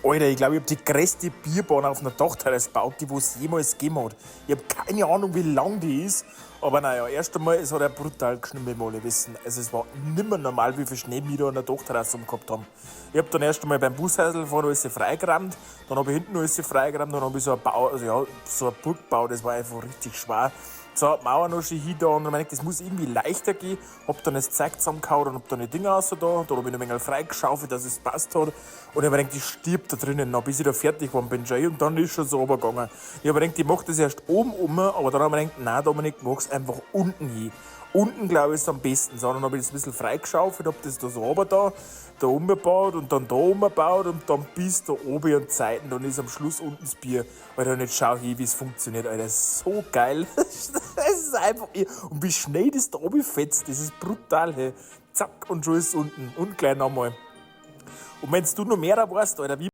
Alter, ich glaube, ich habe die größte Bierbahn auf einer Dachterrasse gebaut, die es jemals gegeben hat. Ich habe keine Ahnung, wie lang die ist. Aber naja, erst einmal, es hat ja brutal geschnitten, wie wir alle wissen. Also es war nimmer normal, wie viel Schnee wir da an der Dachterrasse gehabt haben. Ich habe dann erst einmal beim Bushäusl vorne alles freigerammt, dann habe ich hinten alles freigerammt, dann habe ich so ein Bau, also ja, so ein Burg gebaut, das war einfach richtig schwer. So, die Mauer noch schön hin da und dann meine ich, das muss irgendwie leichter gehen. Hab dann das Zeug zusammengehauen und hab dann die Dinger raus da. Dann hab ich noch ein wenig freigeschaufelt, dass es passt hat. Und ich hab mir gedacht, ich stirb da drinnen noch, bis ich da fertig geworden bin. Und dann ist schon so runtergegangen. Ich hab mir gedacht, ich mach das erst oben aber dann hab ich mir gedacht, nein, Dominik, mach's einfach unten hin. Unten, glaube ich, ist es am besten. So, dann habe ich das ein bisschen freigeschaufelt, habe das da so oben da umgebaut und dann da umgebaut und dann bis da oben an die Seiten. Dann ist am Schluss unten das Bier. Alter, und jetzt schau hin, wie es funktioniert, Alter. Das ist so geil. Das ist einfach... Und wie schnell das da oben fetzt, das ist brutal, hey. Zack, und schon ist es unten. Und gleich nochmal. Und wenn du noch mehr weißt, Alter, wie